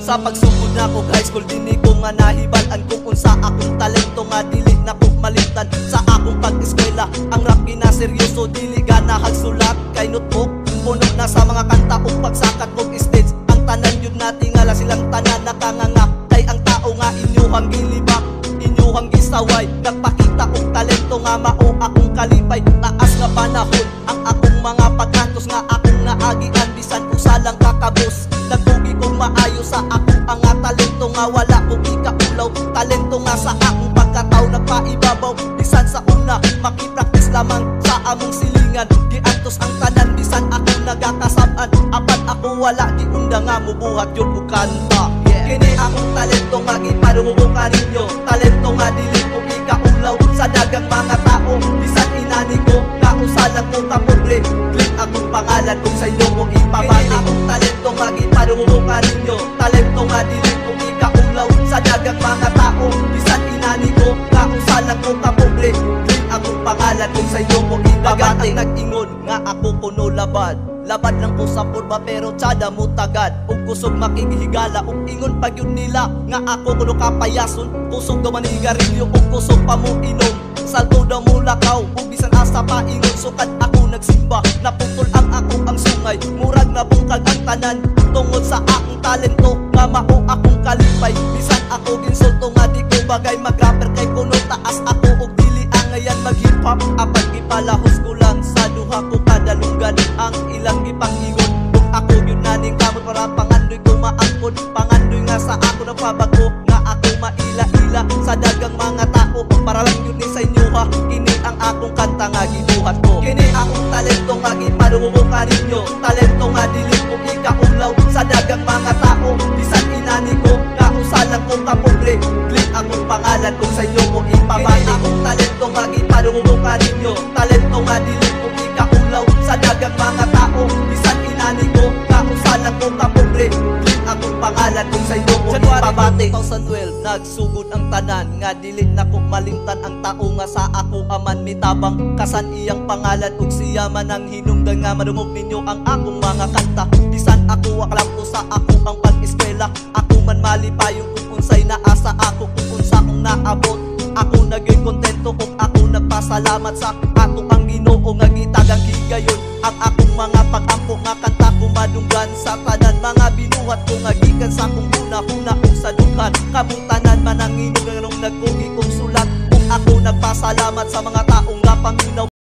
Sa pagsugod na ko high school, dini ko nga nahibalan kung unsa akong talento nga dili na ko malimtan. Sa akong pag-eskwela, ang rap ginaseryoso, dili ganahag sulat kay notebook. Puno na sa mga kanta ug pagsakat kog stage. Ang tanan yun nga tingala silang tanan nakanganga. Kay ang tao nga inyuhang gilibak, inyuhang gisaway. Nagpakita og talento nga mao akong kalipay. Taas nga panahon ang akong mga pagkantos nga akong naagian. Bisan usa lang kakabos, nagpugi kong maayo sa akong nga talento nga wala kong ikaulaw. Talento nga sa akong pagkatao nagpaibabaw. Bisan sa una makipraktis lamang sa among silingan. Giantos ang tanan bisan akong nagakasab-an. Apat ako wala di unda nga mubuhat yun og kanta. Kini akong talento nga gipadung ko kaninyo. Talento nga dili ko ikaulaw sa dagang mga tao. Bisan inani ko kausalan ko kapobre. Click akong pangalan kung sa inyo ko ipabati. Kini akong talento nga gipadung ko kaninyo. Talento nga dili ko ikaulaw sa dagang mga tao. Bisan inani ko kausalan ko kapobre. Click akong pangalan kung sa inyo ko ipabati. Nag-ingon nga ako kuno labad. Labad lang ko sa purba pero tsada mo tagad. Ug kusog makikihigala ug ingon pag yun nila nga ako kuno kapayason. Kusog daw manigarilyo ug kusog pa mo inom. Salto daw mo lakaw ug bisan asa pa ingon. Sukad ako nagsimba, naputol ang ako ang sungay. Murag na bungkag ang tanan tungod sa akong talento nga mao akong kalipay. Bisan ako ginsulto nga di ko bagay mag-rapper kay kuno taas ako ug dili ang ngayon mag-hip hop. Apat gipalahos ko lang sa duha ko kadalungan ang ilang gipangingon. Ug ako yun naning kamot para pangandoy ko maangkon. Pangandoy nga sa ako na pabago nga ako maila-ila sa dagang mga tao. Para lang yun ni sa inyo ha, kini ang akong kanta nga gibuhat ko. Kini akong talento nga gipadung ko kaninyo. Talento nga dili ko ikaulaw sa dagang mga tao. Bisan inani ko kausalan ko kapobre. Click akong pangalan kung sa inyo ko ipabati. Kini akong talento nga gipadung ko kaninyo. Talento nga dili ko ikaulaw sa dagang mga tao. Bisan inani ko kausalan ko kapobre. Click akong pangalan kung sa inyo ko ipabati. 2012 nagsugod ang tanan nga dili na ko malimtan. Ang tao nga sa ako aman mitabang kasan iyang pangalan ug siya man ang hinungdan nga madungog ninyo ang akong mga kanta. Bisan ako aklap ko sa ako ang pag-eskwela. Ako man malipayong kung unsay naasa ako kung unsa akong naabot. Ako naging kontento ug ako nagpasalamat sa ato ang Ginoo nga gitagang higayon. Ang akong mga pag-ampo nga kanta ko madunggan sa tanan mga binuhat ko nga gikan sa akong huna-huna ug sa dughan. Kamong tanan man ang inong nagkugi kong sulat. Ug ako nagpasalamat sa mga taong nga paminaw